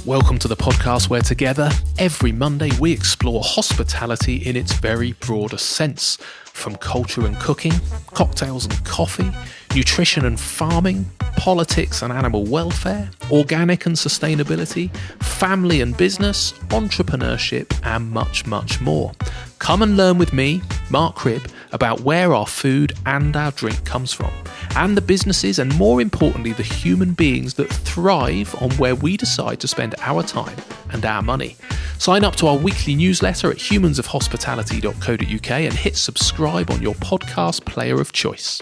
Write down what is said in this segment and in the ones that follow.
Welcome to the podcast where together, every Monday, we explore hospitality in its very broadest sense. From culture and cooking, cocktails and coffee, nutrition and farming, politics and animal welfare, organic and sustainability, family and business, entrepreneurship, and much, much more. Come and learn with me, Mark Cribb, about where our food and our drink comes from, and the businesses and, more importantly, the human beings that thrive on where we decide to spend our time and our money. Sign up to our weekly newsletter at humansofhospitality.co.uk and hit subscribe on your podcast player of choice.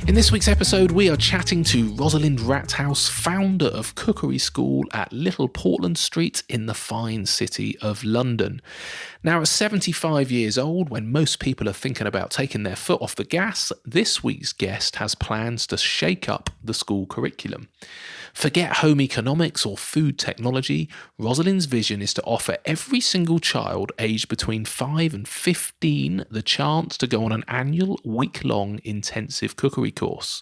In this week's episode, we are chatting to Rosalind Rathouse, founder of Cookery School at Little Portland Street in the fine city of London. Now, at 75 years old, when most people are thinking about taking their foot off the gas, this week's guest has plans to shake up the school curriculum. Forget home economics or food technology. Rosalind's vision is to offer every single child aged between 5 and 15 the chance to go on an annual week-long intensive cookery course.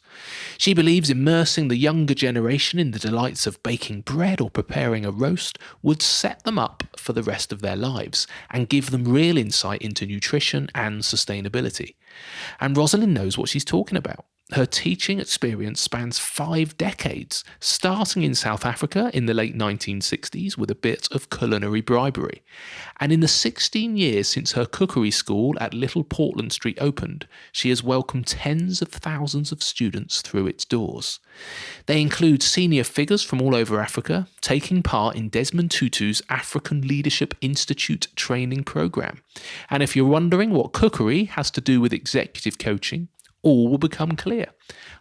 She believes immersing the younger generation in the delights of baking bread or preparing a roast would set them up for the rest of their lives and give them real insight into nutrition and sustainability. And Rosalind knows what she's talking about. Her teaching experience spans 5 decades, starting in South Africa in the late 1960s with a bit of culinary bribery. And in the 16 years since her cookery school at Little Portland Street opened, she has welcomed tens of thousands of students through its doors. They include senior figures from all over Africa, taking part in Desmond Tutu's African Leadership Institute training program. And if you're wondering what cookery has to do with executive coaching, all will become clear.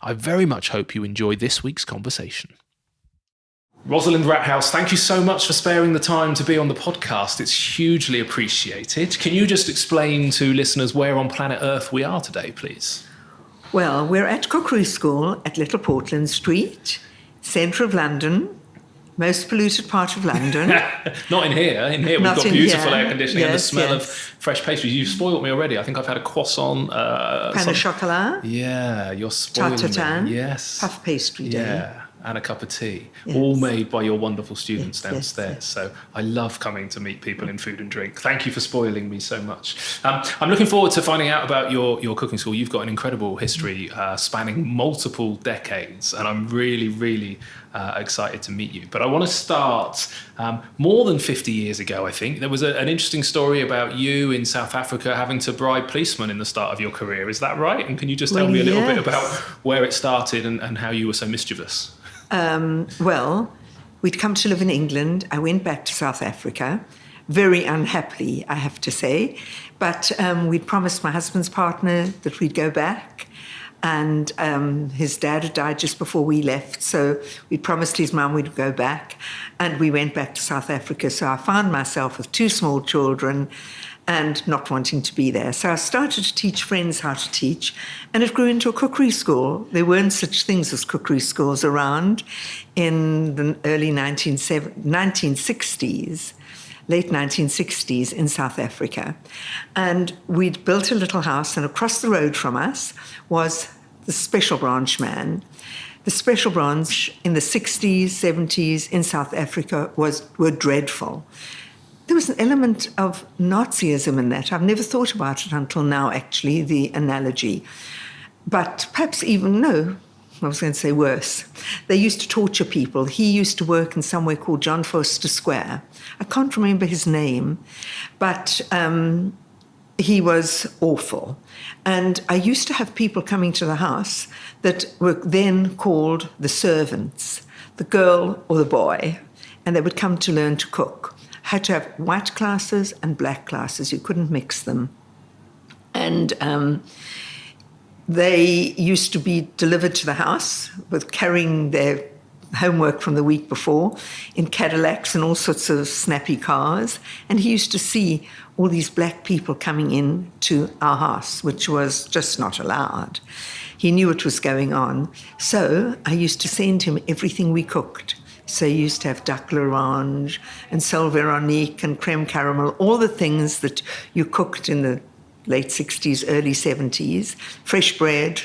I very much hope you enjoy this week's conversation. Rosalind Rathouse, thank you so much for sparing the time to be on the podcast. It's hugely appreciated. Can you just explain to listeners where on planet Earth we are today, please? Well, we're at Cookery School at Little Portland Street, centre of London, most polluted part of London. Not in here. In here, we've got beautiful air conditioning and the smell of fresh pastries. You've spoiled me already. I think I've had a croissant. Pain au chocolat. Yeah, you're spoiling me. Yes. Puff pastry day. Yeah, and a cup of tea. Yes. All made by your wonderful students downstairs. Yes. So I love coming to meet people in food and drink. Thank you for spoiling me so much. I'm looking forward to finding out about your cooking school. You've got an incredible history spanning multiple decades, and I'm really, really excited to meet you. But I want to start more than 50 years ago, I think. There was an interesting story about you in South Africa having to bribe policemen in the start of your career. Is that right? And can you just tell me a little bit about where it started and how you were so mischievous? Well, we'd come to live in England. I went back to South Africa, very unhappily, I have to say. But we'd promised my husband's partner that we'd go back. And his dad had died just before we left, so we promised his mum we'd go back, and we went back to South Africa. So I found myself with 2 small children and not wanting to be there. So I started to teach friends how to teach, and it grew into a cookery school. There weren't such things as cookery schools around in the early 1960s. Late 1960s in South Africa. And we'd built a little house, and across the road from us was the special branch man. The special branch in the 60s, 70s in South Africa were dreadful. There was an element of Nazism in that. I've never thought about it until now, actually, the analogy. But perhaps even, no, I was going to say worse. They used to torture people. He used to work in somewhere called John Foster Square. I can't remember his name, but he was awful. And I used to have people coming to the house that were then called the servants, the girl or the boy, and they would come to learn to cook. Had to have white classes and black classes. You couldn't mix them. And they used to be delivered to the house with carrying their homework from the week before in Cadillacs and all sorts of snappy cars. And he used to see all these black people coming in to our house, which was just not allowed. He knew what was going on. So I used to send him everything we cooked. So he used to have duck l'orange and sole Veronique and creme caramel, all the things that you cooked in the late 60s, early 70s, fresh bread,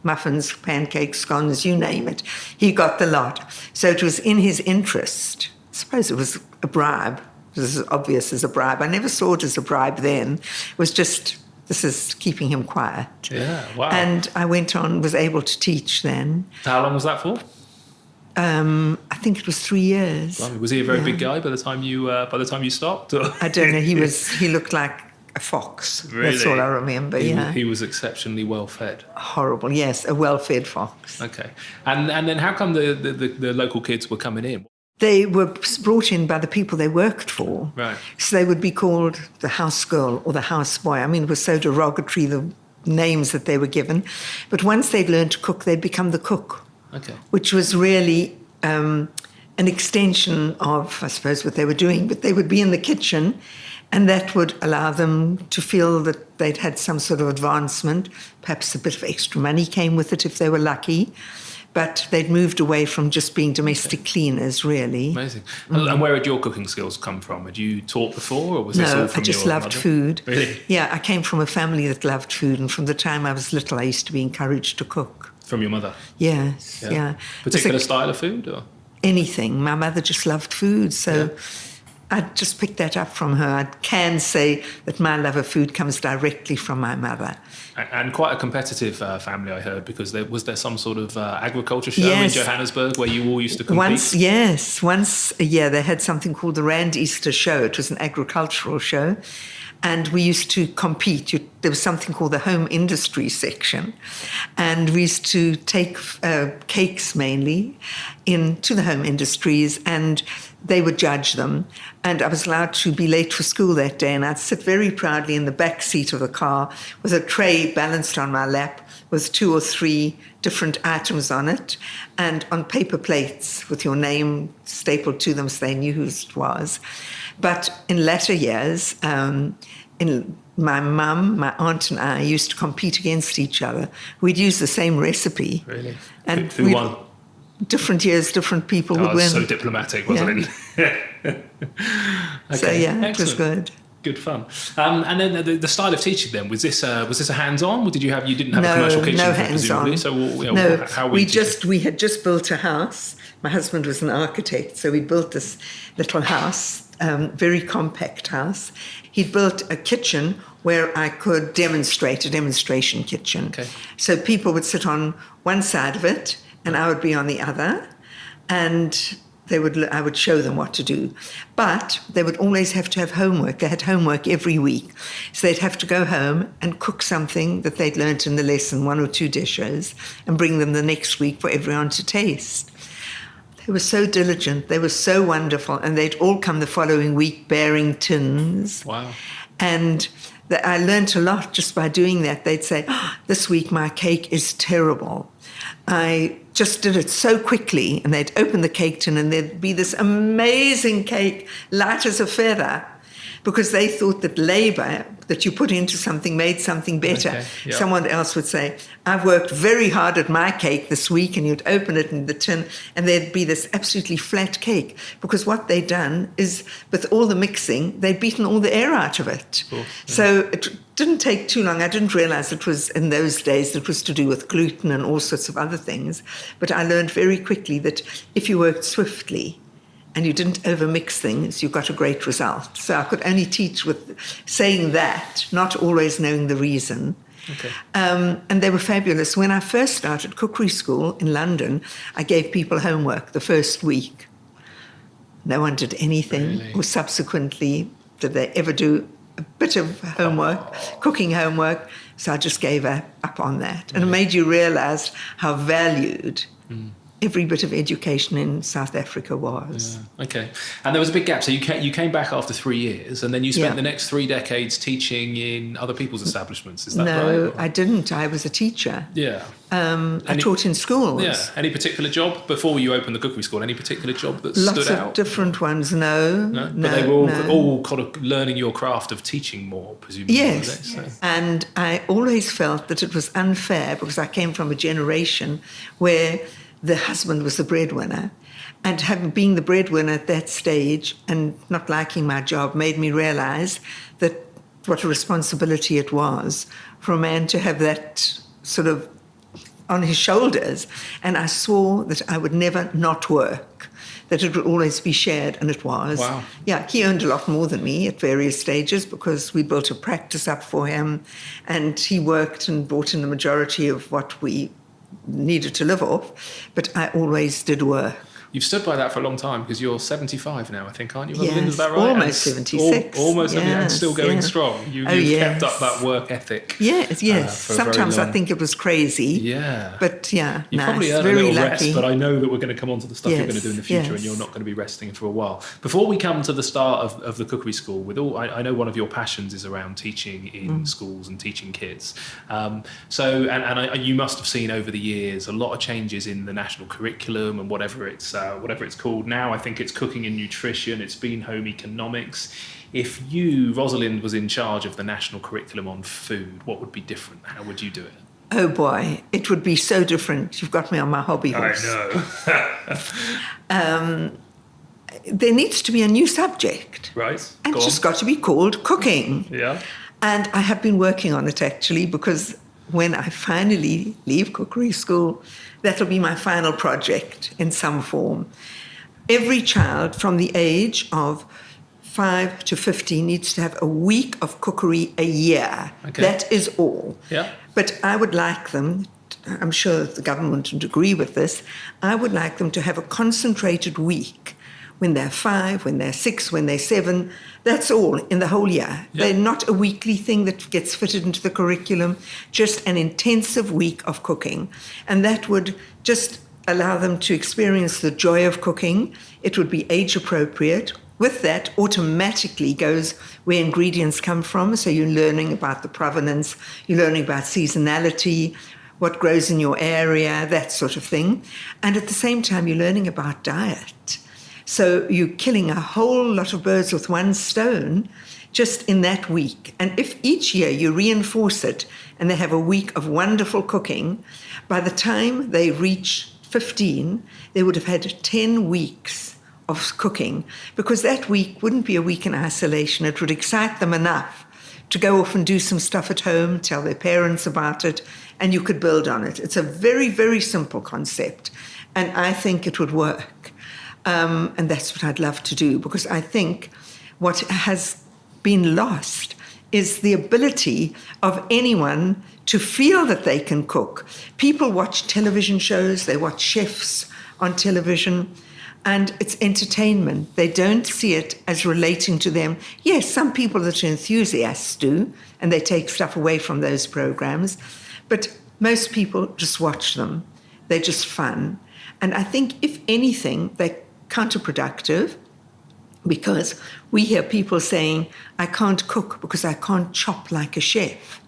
muffins, pancakes, scones, you name it. He got the lot. So it was in his interest. I suppose it was a bribe. It was as obvious as a bribe. I never saw it as a bribe then. It was just, this is keeping him quiet. Yeah, wow. And I went on, was able to teach then. How long was that for? I think it was 3 years. Was he a very big guy by the time you stopped? Or? I don't know. He looked like a fox. Really? That's all I remember. He was exceptionally well fed. Horrible. Yes, a well-fed fox. Okay, and then how come the local kids were coming in? They were brought in by the people they worked for. Right. So they would be called the house girl or the house boy. I mean, it was so derogatory, the names that they were given. But once they'd learned to cook, they'd become the cook. Okay. Which was really an extension of, I suppose, what they were doing. But they would be in the kitchen, and that would allow them to feel that they'd had some sort of advancement. Perhaps a bit of extra money came with it if they were lucky. But they'd moved away from just being domestic cleaners, really. Amazing. And where had your cooking skills come from? Had you taught before, or was this all from your mother? No, I just loved food. Really? Yeah, I came from a family that loved food, and from the time I was little, I used to be encouraged to cook. From your mother? Yes, yeah. Particular style of food, or? Anything. My mother just loved food, so I just picked that up from her. I can say that my love of food comes directly from my mother. And quite a competitive family, I heard, because was there some sort of agriculture show in Johannesburg where you all used to compete? Once a year they had something called the Rand Easter Show. It was an agricultural show. And we used to compete. There was something called the home industry section. And we used to take cakes mainly into the home industries, and they would judge them. And I was allowed to be late for school that day, and I'd sit very proudly in the back seat of the car with a tray balanced on my lap with 2 or 3 different items on it, and on paper plates with your name stapled to them so they knew whose it was. But in latter years, my mum, my aunt and I used to compete against each other. We'd use the same recipe. Really? And who won? Different years, different people would win. So diplomatic, wasn't it? Okay. So yeah, excellent. It was good. Good fun. And then the style of teaching then, was this a hands-on? Or did you didn't have a commercial kitchen? No hands-on. So how we had just built a house. My husband was an architect, so we built this little house, very compact house. He'd built a kitchen where I could demonstrate, a demonstration kitchen. Okay. So people would sit on one side of it, and I would be on the other, and I would show them what to do. But they would always have to have homework. They had homework every week. So they'd have to go home and cook something that they'd learnt in the lesson, 1 or 2 dishes, and bring them the next week for everyone to taste. They were so diligent. They were so wonderful. And they'd all come the following week bearing tins. Wow. And I learnt a lot just by doing that. They'd say, this week my cake is terrible. I just did it so quickly. And they'd open the cake tin and there'd be this amazing cake, light as a feather, because they thought that labor that you put into something made something better. Okay, yeah. Someone else would say, I've worked very hard at my cake this week, and you'd open it in the tin and there'd be this absolutely flat cake, because what they'd done is, with all the mixing, they'd beaten all the air out of it. Cool, yeah. So it didn't take too long. I didn't realize it was, in those days, it was to do with gluten and all sorts of other things. But I learned very quickly that if you worked swiftly and you didn't overmix things, you got a great result. So I could only teach with saying that, not always knowing the reason. Okay. And they were fabulous. When I first started Cookery School in London, I gave people homework the first week. No one did anything. Really? Or subsequently did they ever do a bit of homework, cooking homework. So I just gave up on that. And it made you realize how valued every bit of education in South Africa was. Yeah. Okay. And there was a big gap. So you came back after 3 years, and then you spent the next 3 decades teaching in other people's establishments. Is that right? No, I didn't. I was a teacher. Yeah. I taught in schools. Yeah. Any particular job before you opened the cookery school? Any particular job that stood out? Lots of different ones. No. But they were all kind of learning your craft of teaching more, presumably. Yes. So. And I always felt that it was unfair, because I came from a generation where the husband was the breadwinner. And being the breadwinner at that stage and not liking my job made me realize that what a responsibility it was for a man to have that sort of on his shoulders, and I swore that I would never not work, that it would always be shared, and it was. Wow. Yeah, he earned a lot more than me at various stages because we built a practice up for him, and he worked and brought in the majority of what we needed to live off, but I always did work. You've stood by that for a long time because you're 75 now, I think, aren't you? Yes, Is that right? almost 76. Almost, yes, and still going strong. You've kept up yes. that work ethic. Yes. Sometimes I think it was crazy. Yeah. But yeah, you nice. probably earned a Very little lucky. rest, but I know that we're going to come on to the stuff you're going to do in the future, yes. and you're not going to be resting for a while. Before we come to the start of the Cookery School, I know one of your passions is around teaching in schools and teaching kids. You must have seen over the years a lot of changes in the national curriculum and whatever it's called now. I think it's cooking and nutrition. It's been home economics. If you, Rosalind, was in charge of the national curriculum on food, what would be different? How would you do it? Oh boy, it would be so different. You've got me on my hobby horse. I know. There needs to be a new subject. Right. And it's just got to be called cooking. Yeah. And I have been working on it actually, because when I finally leave Cookery School, that'll be my final project in some form. Every child from the age of 5 to 15 needs to have a week of cookery a year. Okay. That is all. Yeah. But I would like them, I'm sure the government would agree with this, I would like them to have a concentrated week when they're 5, when they're 6, when they're 7. That's all in the whole year. Yeah. They're not a weekly thing that gets fitted into the curriculum, just an intensive week of cooking. And that would just allow them to experience the joy of cooking. It would be age appropriate. With that, automatically goes where ingredients come from. So you're learning about the provenance, you're learning about seasonality, what grows in your area, that sort of thing. And at the same time, you're learning about diet. So you're killing a whole lot of birds with one stone just in that week. And if each year you reinforce it and they have a week of wonderful cooking, by the time they reach 15, they would have had 10 weeks of cooking, because that week wouldn't be a week in isolation. It would excite them enough to go off and do some stuff at home, tell their parents about it, and you could build on it. It's a very, very simple concept, and I think it would work. And that's what I'd love to do, because I think what has been lost is the ability of anyone to feel that they can cook. People watch television shows, they watch chefs on television, and it's entertainment. They don't see it as relating to them. Yes, some people that are enthusiasts do, and they take stuff away from those programs, but most people just watch them. They're just fun. And I think, if anything, they're counterproductive, because we hear people saying, I can't cook because I can't chop like a chef.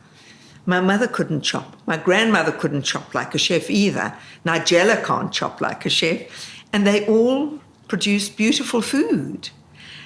My mother couldn't chop. My grandmother couldn't chop like a chef either. Nigella can't chop like a chef. And they all produce beautiful food.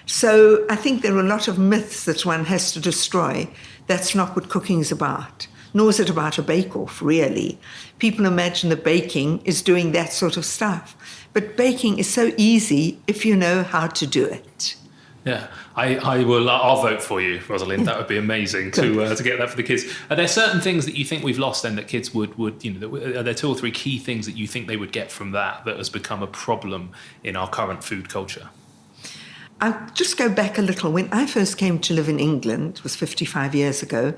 So I think there are a lot of myths that one has to destroy. That's not what cooking is about. Nor is it about a bake-off, really. People imagine that baking is doing that sort of stuff. But baking is so easy if you know how to do it. Yeah, I'll vote for you, Rosalind. That would be amazing to get that for the kids. Are there certain things that you think we've lost then that kids would are there 2 or 3 key things that you think they would get from that has become a problem in our current food culture? I'll just go back a little. When I first came to live in England, it was 55 years ago,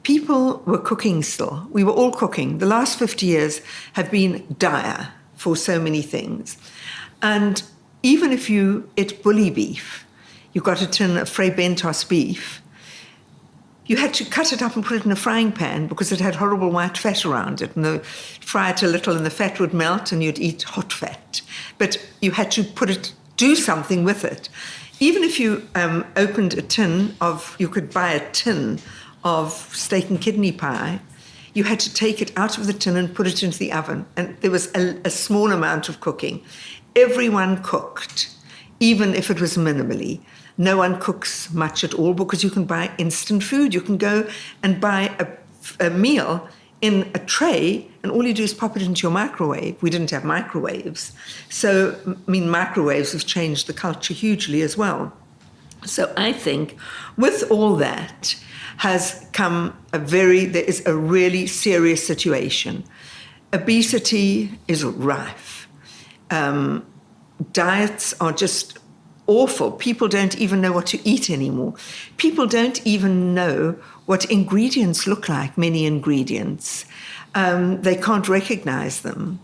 people were cooking still. We were all cooking. The last 50 years have been dire for so many things. And even if you ate bully beef, you got a tin of Frey Bentos beef, you had to cut it up and put it in a frying pan because it had horrible white fat around it. And fry it a little and the fat would melt and you'd eat hot fat. But you had to do something with it. Even if you opened a tin you could buy a tin of steak and kidney pie, you had to take it out of the tin and put it into the oven. And there was a small amount of cooking. Everyone cooked, even if it was minimally. No one cooks much at all because you can buy instant food. You can go and buy a meal in a tray, and all you do is pop it into your microwave. We didn't have microwaves. So, microwaves have changed the culture hugely as well. So I think with all that has come there is a really serious situation. Obesity is rife. Diets are just awful. People don't even know what to eat anymore. People don't even know what ingredients look like, many ingredients. They can't recognize them.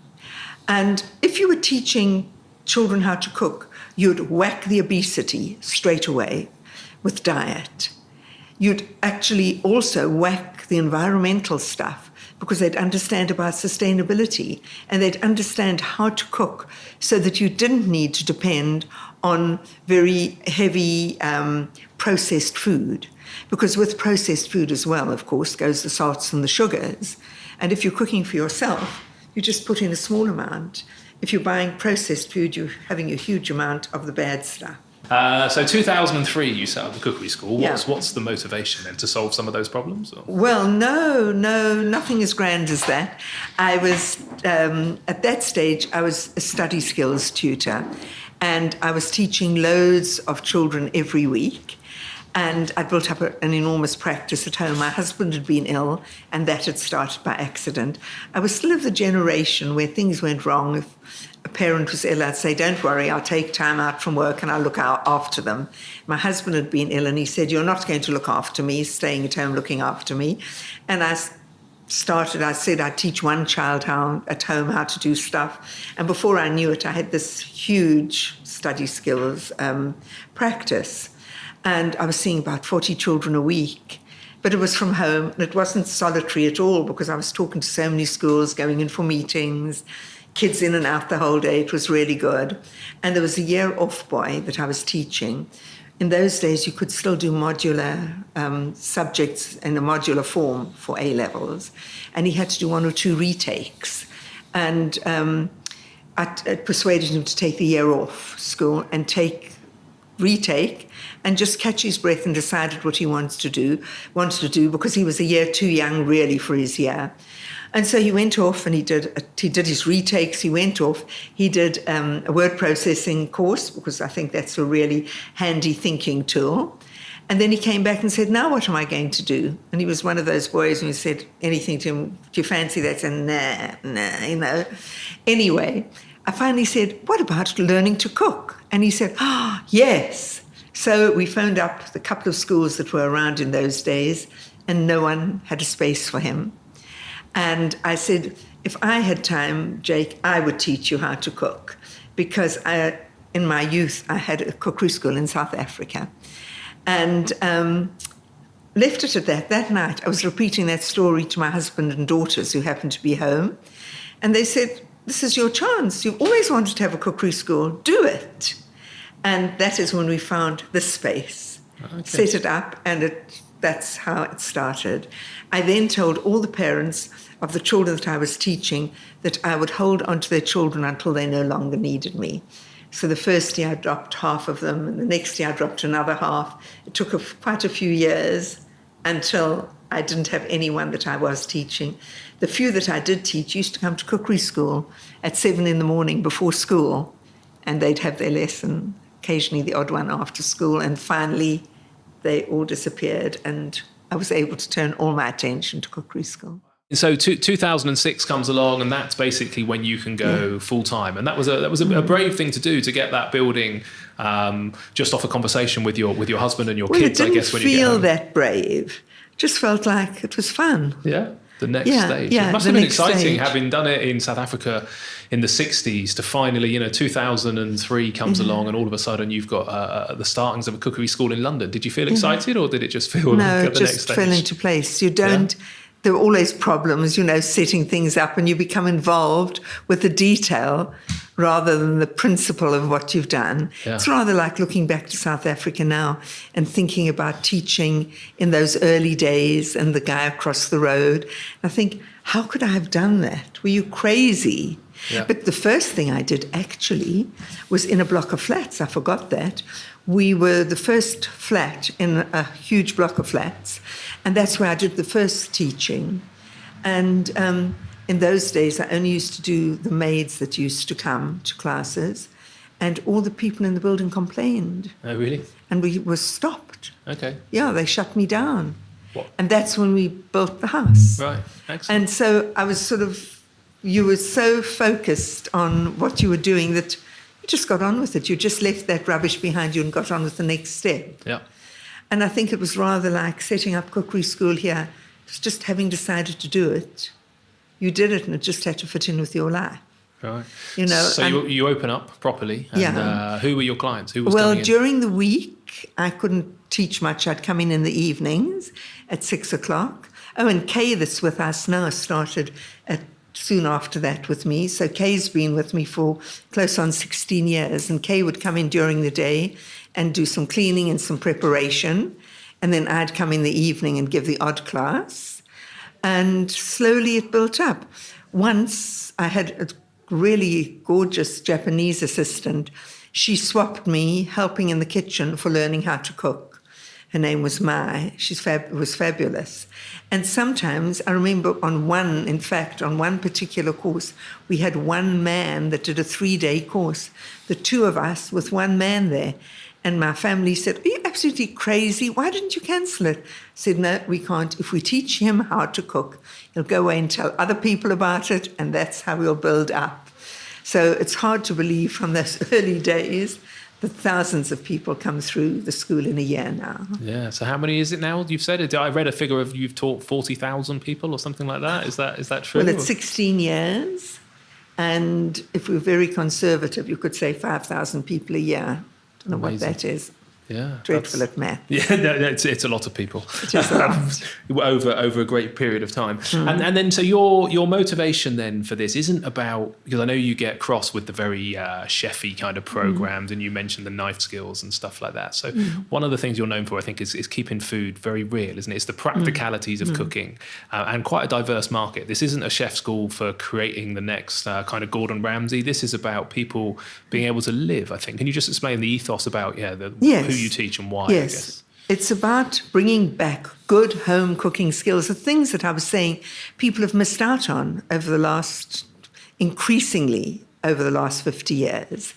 And if you were teaching children how to cook, you'd whack the obesity straight away with diet. You'd actually also whack the environmental stuff because they'd understand about sustainability and they'd understand how to cook so that you didn't need to depend on very heavy processed food. Because with processed food as well, of course, goes the salts and the sugars. And if you're cooking for yourself, you just put in a small amount. If you're buying processed food, you're having a huge amount of the bad stuff. So 2003, you set up the Cookery School. Yeah. What's the motivation then, to solve some of those problems? Or? Well, no, nothing as grand as that. I was, at that stage, I was a study skills tutor, and I was teaching loads of children every week. And I built up an enormous practice at home. My husband had been ill, and that had started by accident. I was still of the generation where things went wrong. If a parent was ill, I'd say, don't worry, I'll take time out from work and I'll look out after them. My husband had been ill, and he said, you're not going to look after me, staying at home looking after me. And I said I'd teach one child at home how to do stuff. And before I knew it, I had this huge study skills practice. And I was seeing about 40 children a week. But it was from home, and it wasn't solitary at all because I was talking to so many schools, going in for meetings, kids in and out the whole day. It was really good. And there was a year-off boy that I was teaching. In those days, you could still do modular subjects in a modular form for A-levels. And he had to do one or two retakes. And I persuaded him to take the year off school and retake and just catch his breath and decided what he wanted to do because he was a year too young really for his year. And so he went off and he did his retakes. He went off. He did a word processing course because I think that's a really handy thinking tool. And then he came back and said, now what am I going to do? And he was one of those boys who said anything to him, do you fancy that? And nah, you know. Anyway, I finally said, what about learning to cook? And he said, yes. So we phoned up the couple of schools that were around in those days, and no one had a space for him. And I said, if I had time, Jake, I would teach you how to cook. Because in my youth, I had a cookery school in South Africa. And left it at that. That night, I was repeating that story to my husband and daughters who happened to be home. And they said, this is your chance. You've always wanted to have a cookery school. Do it. And that is when we found the space, set it up, and that's how it started. I then told all the parents of the children that I was teaching that I would hold on to their children until they no longer needed me. So the first year I dropped half of them, and the next year I dropped another half. It took quite a few years until I didn't have anyone that I was teaching. The few that I did teach used to come to Cookery School at 7 a.m. before school, and they'd have their lesson, occasionally the odd one after school, and finally they all disappeared, and I was able to turn all my attention to Cookery School. So 2006 comes along, and that's basically when you can go full time. And that was a brave thing to do, to get that building just off a conversation with your husband and your kids. I guess when you get home. It didn't feel that brave. Just felt like it was fun. Yeah, the next stage. Yeah, it must have been exciting having done it in South Africa in the 60s to finally, 2003 comes along, and all of a sudden you've got the startings of a cookery school in London. Did you feel excited, or did it just feel like at the next stage? No, it just fell into place. You don't. Yeah. There were always problems, setting things up, and you become involved with the detail rather than the principle of what you've done. Yeah. It's rather like looking back to South Africa now and thinking about teaching in those early days and the guy across the road. I think, how could I have done that? Were you crazy? Yeah. But the first thing I did actually was in a block of flats. I forgot that. We were the first flat in a huge block of flats, and that's where I did the first teaching. And in those days, I only used to do the maids that used to come to classes, and all the people in the building complained. Oh, really? And we were stopped. Okay. Yeah, they shut me down. What? And that's when we built the house. Right, excellent. And so I was sort of you were so focused on what you were doing that you just got on with it. You just left that rubbish behind you and got on with the next step. Yeah. And I think it was rather like setting up Cookery School here. It's just having decided to do it. You did it, and it just had to fit in with your life. Right. You know. So you open up properly. And, Yeah. Who were your clients? Who was Well, coming in? during the week, I couldn't teach much. I'd come in the evenings at 6:00. Oh, and Kay, that's with us now, started soon after that with me. So Kay's been with me for close on 16 years. And Kay would come in during the day and do some cleaning and some preparation. And then I'd come in the evening and give the odd class. And slowly it built up. Once I had a really gorgeous Japanese assistant. She swapped me helping in the kitchen for learning how to cook. Her name was Mai. She was fabulous. And sometimes I remember on one particular course, we had one man that did a 3-day course. The two of us with one man there. And my family said, "Are you absolutely crazy? Why didn't you cancel it?" I said, "No, we can't. If we teach him how to cook, he'll go away and tell other people about it, and that's how we'll build up." So it's hard to believe from those early days that thousands of people come through the school in a year now. Yeah. So how many is it now? You've said it. I read a figure of you've taught 40,000 people or something like that. Is that true? Well, it's 16 years. And if we're very conservative, you could say 5,000 people a year. I don't know Amazing. what that is. Yeah, Dreadful at math. Yeah, it's a lot of people. It is a lot. over a great period of time. And then so your motivation then for this isn't about, because I know you get cross with the very chefy kind of programs, and you mentioned the knife skills and stuff like that. So one of the things you're known for, I think, is keeping food very real, isn't it? It's the practicalities of cooking, and quite a diverse market. This isn't a chef school for creating the next kind of Gordon Ramsay. This is about people being able to live, I think. Can you just explain the ethos about who you teach and why, I guess? It's about bringing back good home cooking skills, the things that I was saying people have missed out on increasingly over the last 50 years,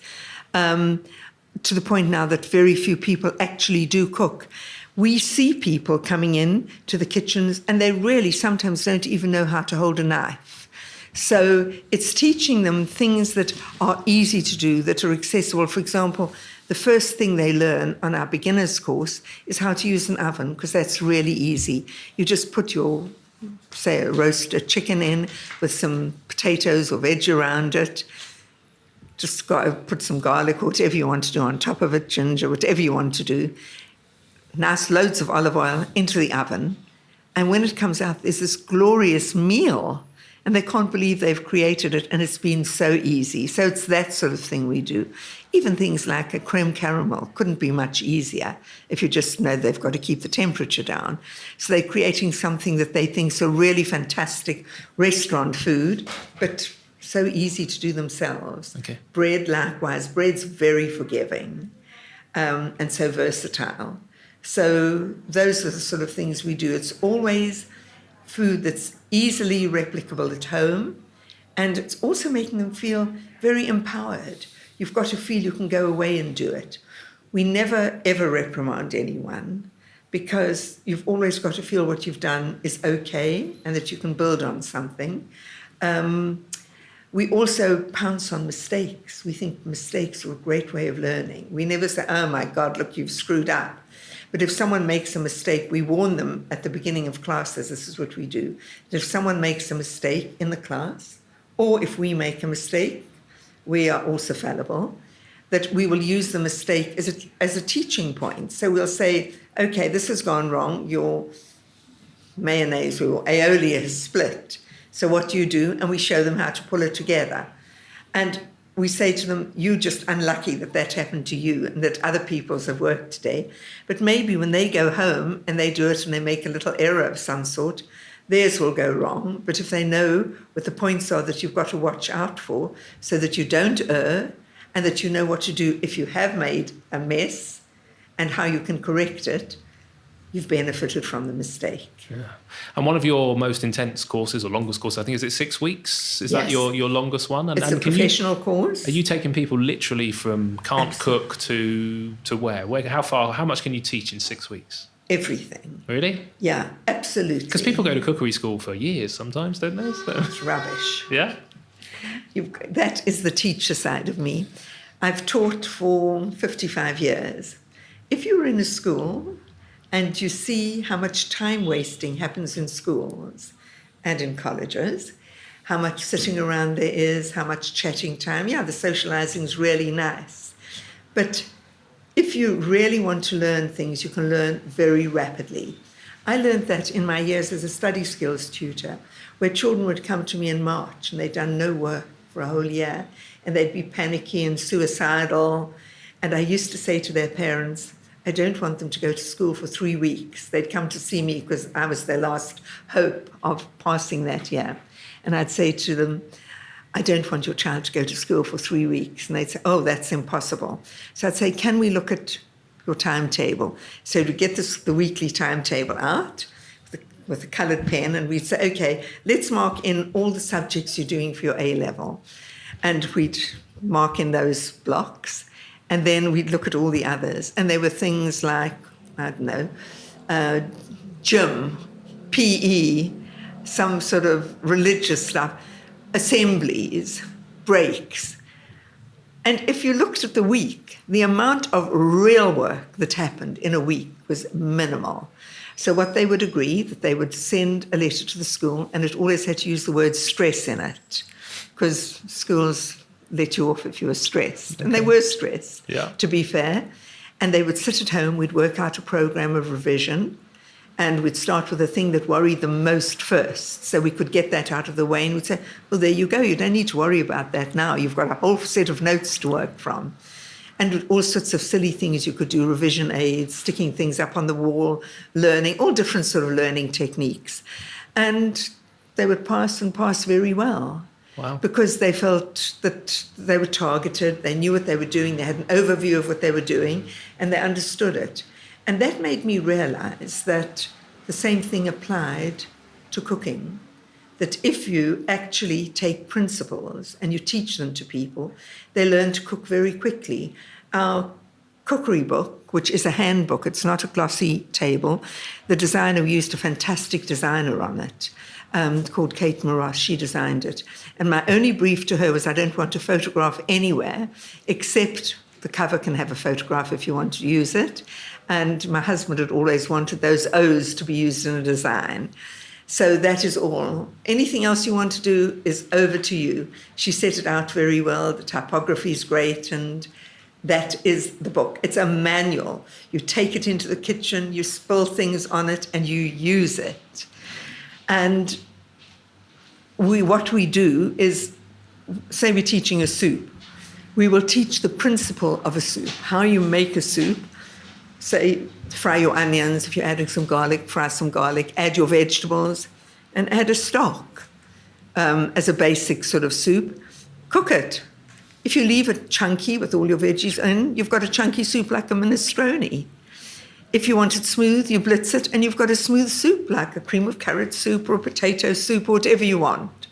to the point now that very few people actually do cook. We see people coming in to the kitchens and they really sometimes don't even know how to hold a knife. So it's teaching them things that are easy to do, that are accessible. For example, the first thing they learn on our beginner's course is how to use an oven, because that's really easy. You just put your, say, roast a chicken in with some potatoes or veg around it. Just put some garlic or whatever you want to do on top of it, ginger, whatever you want to do. Nice loads of olive oil into the oven. And when it comes out, there's this glorious meal. And they can't believe they've created it, and it's been so easy. So it's that sort of thing we do. Even things like a creme caramel couldn't be much easier if you just know they've got to keep the temperature down. So they're creating something that they think is a really fantastic restaurant food, but so easy to do themselves. Okay. Bread, likewise. Bread's very forgiving and so versatile. So those are the sort of things we do. It's always food that's easily replicable at home, and it's also making them feel very empowered. You've got to feel you can go away and do it. We never, ever reprimand anyone, because you've always got to feel what you've done is okay and that you can build on something. We also pounce on mistakes. We think mistakes are a great way of learning. We never say, "Oh my God, look, you've screwed up." But if someone makes a mistake, we warn them at the beginning of classes. This is what we do. That if someone makes a mistake in the class, or if we make a mistake, we are also fallible, that we will use the mistake as a teaching point. So we'll say, "Okay, this has gone wrong. Your mayonnaise or aioli has split. So what do you do?" And we show them how to pull it together. And we say to them, "You're just unlucky that happened to you and that other people's have worked today." But maybe when they go home and they do it and they make a little error of some sort, theirs will go wrong. But if they know what the points are that you've got to watch out for so that you don't err, and that you know what to do if you have made a mess and how you can correct it, you've benefited from the mistake. Yeah. And one of your most intense courses, or longest course, I think, is it 6 weeks? Is that your longest one? It's a professional course. Are you taking people literally from can't cook to where? How much can you teach in 6 weeks? Everything. Really? Yeah, absolutely. Because people go to cookery school for years sometimes, don't they? So. It's rubbish. Yeah? That is the teacher side of me. I've taught for 55 years. If you're in a school and you see how much time wasting happens in schools and in colleges, how much sitting around there is, how much chatting time, yeah, the socializing is really nice. But if you really want to learn things, you can learn very rapidly. I learned that in my years as a study skills tutor, where children would come to me in March and they'd done no work for a whole year, and they'd be panicky and suicidal. And I used to say to their parents, I don't want them to go to school for 3 weeks. They'd come to see me because I was their last hope of passing that year. And I'd say to them, I don't want your child to go to school for 3 weeks. And they'd say, oh, that's impossible. So I'd say, can we look at your timetable? So to get the weekly timetable out with a coloured pen, and we'd say, okay, let's mark in all the subjects you're doing for your A-level. And we'd mark in those blocks, and then we'd look at all the others. And there were things like, I don't know, gym, PE, some sort of religious stuff, assemblies, breaks. And if you looked at the week, the amount of real work that happened in a week was minimal. So what they would agree, that they would send a letter to the school, and it always had to use the word stress in it, because schools let you off if you were stressed. And they were stressed, to be fair. And they would sit at home, we'd work out a program of revision, and we'd start with the thing that worried them most first. So we could get that out of the way, and we'd say, well, there you go. You don't need to worry about that now. You've got a whole set of notes to work from. And all sorts of silly things you could do, revision aids, sticking things up on the wall, learning, all different sort of learning techniques. And they would pass and pass very well. Wow. Because they felt that they were targeted, they knew what they were doing, they had an overview of what they were doing, and they understood it. And that made me realize that the same thing applied to cooking, that if you actually take principles and you teach them to people, they learn to cook very quickly. Our cookery book, which is a handbook, it's not a glossy table, the designer, we used a fantastic designer on it, called Kate Moros. She designed it. And my only brief to her was, I don't want to photograph anywhere, except the cover can have a photograph if you want to use it. And my husband had always wanted those O's to be used in a design. So that is all. Anything else you want to do is over to you. She set it out very well. The typography is great, and that is the book. It's a manual. You take it into the kitchen, you spill things on it, and you use it. And what we do is, say we're teaching a soup. We will teach the principle of a soup, how you make a soup. Say, fry your onions. If you're adding some garlic, fry some garlic. Add your vegetables and add a stock as a basic sort of soup. Cook it. If you leave it chunky with all your veggies in, you've got a chunky soup like a minestrone. If you want it smooth, you blitz it, and you've got a smooth soup like a cream of carrot soup or a potato soup or whatever you want.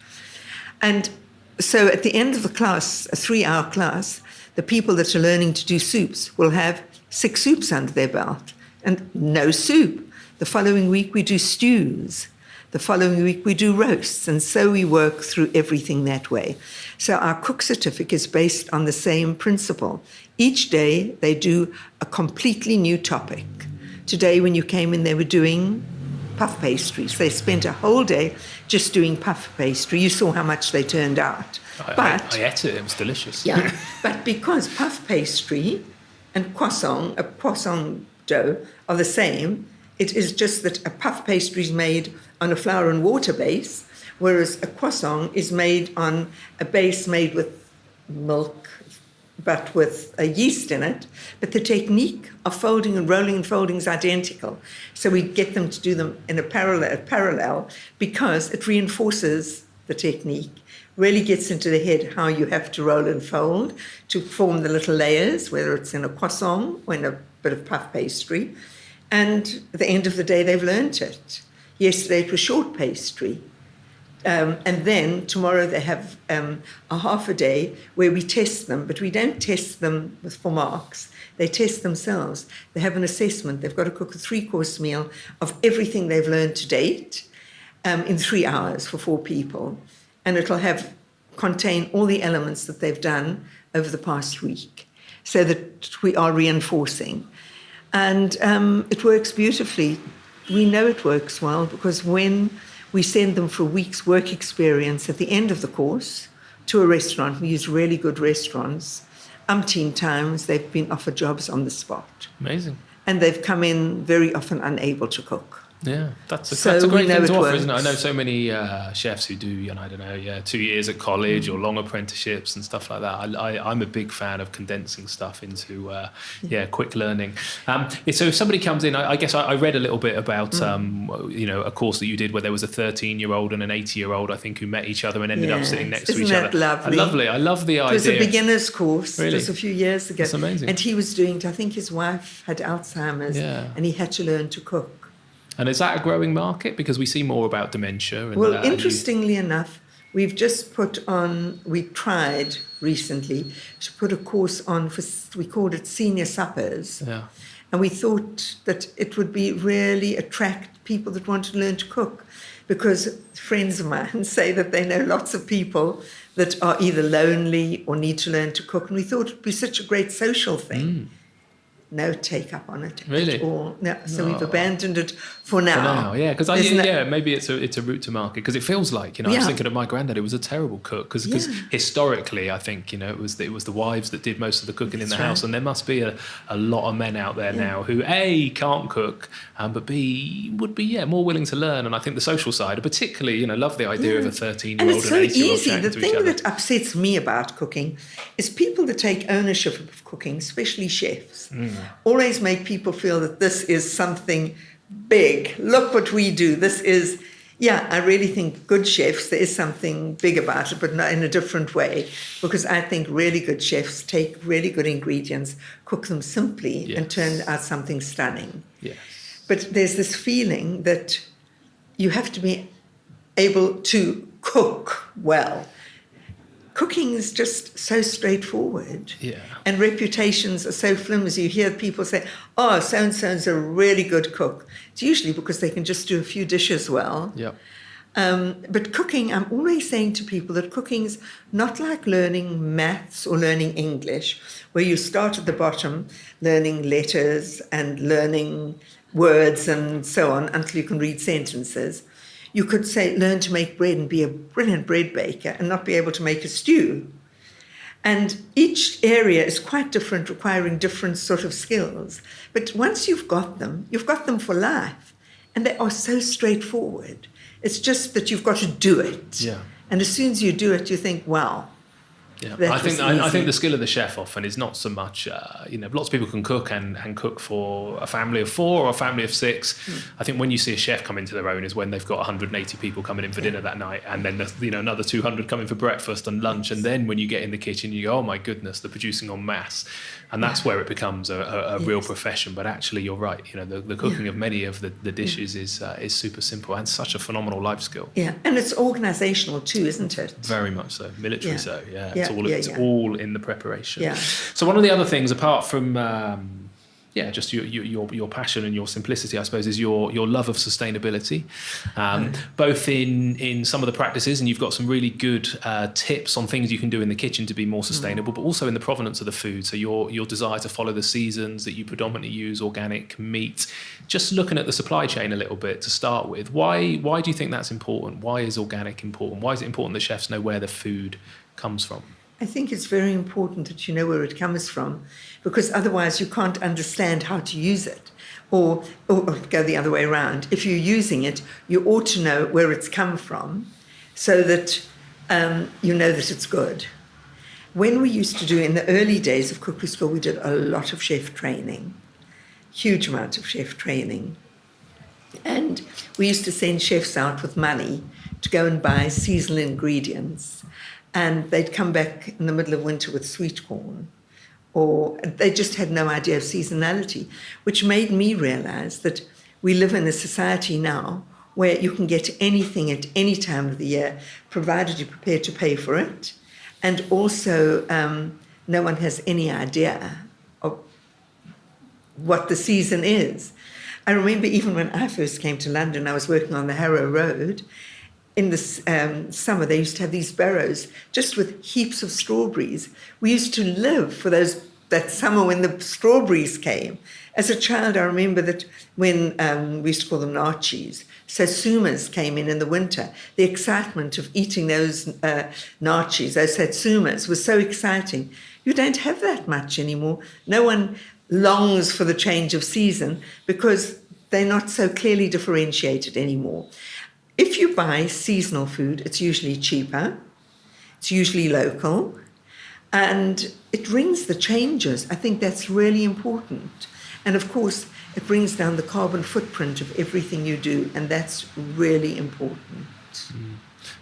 And so at the end of the class, a 3-hour class, the people that are learning to do soups will have 6 soups under their belt and no soup. The following week we do stews. The following week we do roasts. And so we work through everything that way. So our cook certificate is based on the same principle. Each day they do a completely new topic. Today when you came in, they were doing puff pastries. They spent a whole day just doing puff pastry. You saw how much they turned out. I ate it. It was delicious. Yeah, but because puff pastry and croissant, a croissant dough, are the same, it is just that a puff pastry is made on a flour and water base, whereas a croissant is made on a base made with milk, but with a yeast in it. But the technique of folding and rolling and folding is identical. So we get them to do them in a parallel because it reinforces the technique, really gets into the head how you have to roll and fold to form the little layers, whether it's in a croissant or in a bit of puff pastry. And at the end of the day, they've learnt it. Yesterday it was short pastry. And then tomorrow they have a half a day where we test them, but we don't test them for marks. They test themselves. They have an assessment. They've got to cook a 3-course meal of everything they've learned to date in 3 hours for 4 people. And it'll have contain all the elements that they've done over the past week, so that we are reinforcing. And it works beautifully. We know it works well because when we send them for a week's work experience at the end of the course to a restaurant, we use really good restaurants, umpteen times they've been offered jobs on the spot. Amazing. And they've come in very often unable to cook. Yeah, that's a great thing to offer, isn't it? I know so many chefs who do, 2 years at college or long apprenticeships and stuff like that. I'm a big fan of condensing stuff into, quick learning. So if somebody comes in, I guess I read a little bit about, a course that you did where there was a 13-year-old and an 80-year-old, I think, who met each other and ended up sitting next to each other. Isn't that lovely? Lovely. I love the idea. It was a beginner's course. Really? Just a few years ago. That's amazing. And he was doing, I think his wife had Alzheimer's and he had to learn to cook. And is that a growing market? Because we see more about dementia. Well, interestingly enough, we've just we tried recently to put a course on we called it Senior Suppers. Yeah. And we thought that it would be really attract people that want to learn to cook, because friends of mine say that they know lots of people that are either lonely or need to learn to cook. And we thought it would be such a great social thing. No take up on it really? At all. No, so we've abandoned it for now. Because maybe it's a route to market, because it feels like I was thinking of my granddad. It was a terrible cook because historically I think it was the wives that did most of the cooking in the house, and there must be a lot of men out there now who A, can't cook, but B, would be more willing to learn. And I think the social side, particularly love the idea of a 13-year-old and it's so 80-year-old easy. chatting The to each other. thing that upsets me about cooking is people that take ownership of cooking, especially chefs. Always make people feel that this is something big. Look what we do. This is, I really think good chefs, there is something big about it, but not in a different way. Because I think really good chefs take really good ingredients, cook them simply, and turn out something stunning. Yes. But there's this feeling that you have to be able to cook well. Cooking is just so straightforward. Yeah. And reputations are so flimsy. You hear people say, oh, so-and-so's a really good cook. It's usually because they can just do a few dishes well. Yeah. But cooking, I'm always saying to people that cooking's not like learning maths or learning English, where you start at the bottom, learning letters and learning words and so on until you can read sentences. You could say, learn to make bread and be a brilliant bread baker and not be able to make a stew. And each area is quite different, requiring different sort of skills. But once you've got them for life. And they are so straightforward. It's just that you've got to do it. Yeah. And as soon as you do it, you think, wow. Yeah, I think the skill of the chef often is not so much, lots of people can cook and cook for a family of 4 or a family of 6. I think when you see a chef come into their own is when they've got 180 people coming in for dinner that night, and then another 200 coming for breakfast and lunch, and then when you get in the kitchen you go, oh my goodness, they're producing en masse, and that's where it becomes a real profession. But actually you're right, the cooking of many of the dishes is super simple and such a phenomenal life skill. Yeah, and it's organisational too, isn't it? Very much so, military It's all in the preparation. Yeah. So one of the other things, apart from just your passion and your simplicity, I suppose, is your love of sustainability, both in some of the practices, and you've got some really good tips on things you can do in the kitchen to be more sustainable, but also in the provenance of the food. So your desire to follow the seasons, that you predominantly use organic meat. Just looking at the supply chain a little bit to start with, why do you think that's important? Why is organic important? Why is it important that chefs know where the food comes from? I think it's very important that you know where it comes from, because otherwise you can't understand how to use it. Or go the other way around. If you're using it, you ought to know where it's come from so that you know that it's good. When we used to do, in the early days of Cookery School, we did a lot of chef training, huge amount of chef training. And we used to send chefs out with money to go and buy seasonal ingredients. And they'd come back in the middle of winter with sweet corn, or they just had no idea of seasonality, which made me realize that we live in a society now where you can get anything at any time of the year, provided you're prepared to pay for it. And also, no one has any idea of what the season is. I remember even when I first came to London, I was working on the Harrow Road, in the summer, they used to have these barrows just with heaps of strawberries. We used to live for that summer when the strawberries came. As a child, I remember that when we used to call them nachis, satsumas came in the winter. The excitement of eating those nachis, those satsumas, was so exciting. You don't have that much anymore. No one longs for the change of season because they're not so clearly differentiated anymore. If you buy seasonal food, it's usually cheaper, it's usually local, and it brings the changes. I think that's really important. And of course, it brings down the carbon footprint of everything you do, and that's really important.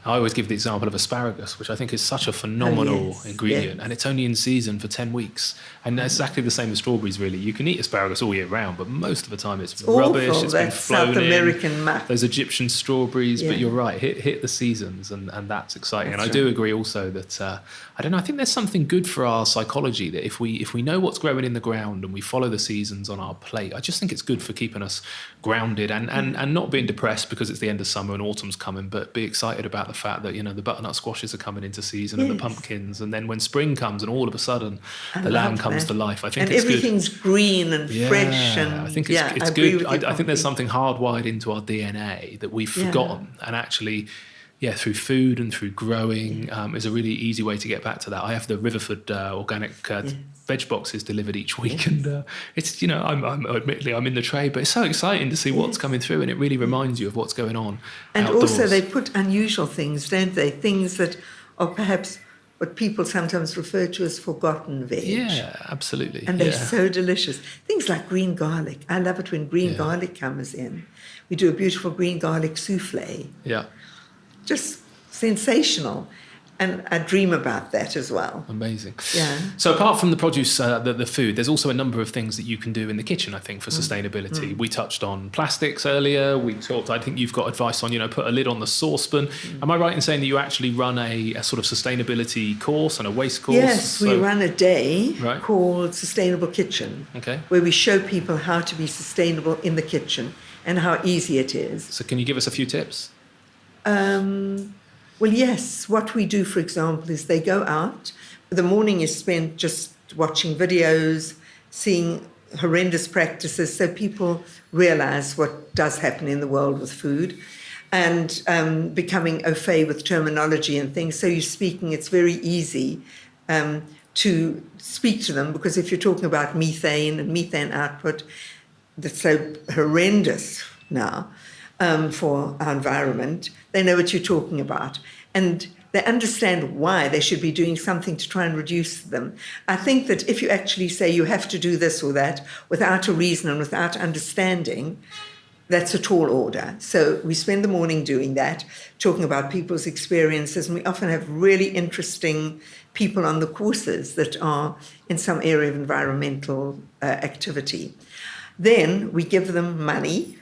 I always give the example of asparagus, which I think is such a phenomenal ingredient, and it's only in season for 10 weeks. And that's exactly the same with strawberries, really. You can eat asparagus all year round, but most of the time it's rubbish. Awful. It's That's been flown South American in. muck. Those Egyptian strawberries, but you're right, hit the seasons, and that's exciting. That's and I do agree also that, I don't know, I think there's something good for our psychology that if we know what's growing in the ground and we follow the seasons on our plate, I just think it's good for keeping us grounded and not being depressed because it's the end of summer and autumn's coming, but be excited about the fact that, the butternut squashes are coming into season and the pumpkins, and then when spring comes and all of a sudden the land comes to life, I think and it's everything's good. green and fresh. And I think it's good. I think there's something hardwired into our DNA that we've forgotten, and actually, through food and through growing is a really easy way to get back to that. I have the Riverford organic veg boxes delivered each week, and it's admittedly I'm in the trade, but it's so exciting to see what's coming through, and it really reminds you of what's going on. And outdoors. Also, they put unusual things, don't they? Things that are perhaps what people sometimes refer to as forgotten veg. Yeah, absolutely. And they're so delicious. Things like green garlic. I love it when green garlic comes in. We do a beautiful green garlic souffle. Yeah. Just sensational. And I dream about that as well. Amazing. Yeah. So apart from the produce, the food, there's also a number of things that you can do in the kitchen, I think, for sustainability. We touched on plastics earlier. I think you've got advice on, put a lid on the saucepan. Am I right in saying that you actually run a sort of sustainability course and a waste course? Yes, we run a day Right. called Sustainable Kitchen, where we show people how to be sustainable in the kitchen and how easy it is. So can you give us a few tips? Well, yes. What we do, for example, is they go out. The morning is spent just watching videos, seeing horrendous practices, so people realize what does happen in the world with food, and becoming au fait with terminology and things. So you're speaking, it's very easy to speak to them, because if you're talking about methane and methane output, that's so horrendous now for our environment, they know what you're talking about. And they understand why they should be doing something to try and reduce them. I think that if you actually say you have to do this or that without a reason and without understanding, that's a tall order. So we spend the morning doing that, talking about people's experiences, and we often have really interesting people on the courses that are in some area of environmental activity. Then we give them money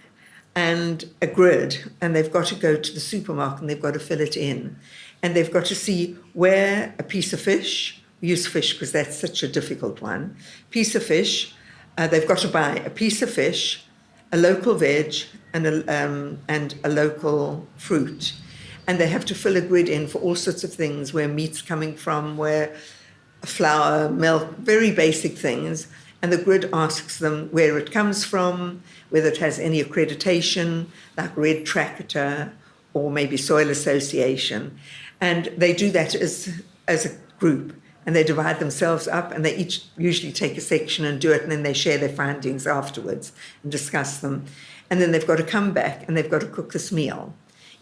and a grid, and they've got to go to the supermarket and they've got to fill it in. And they've got to see where a piece of fish, we use fish because that's such a difficult one, piece of fish, they've got to buy a piece of fish, a local veg, and a local fruit. And they have to fill a grid in for all sorts of things, where meat's coming from, where flour, milk, very basic things. And the grid asks them where it comes from, whether it has any accreditation, like Red Tractor or maybe Soil Association. And they do that as a group, and they divide themselves up, and they each usually take a section and do it, and then they share their findings afterwards and discuss them. And then they've got to come back and they've got to cook this meal.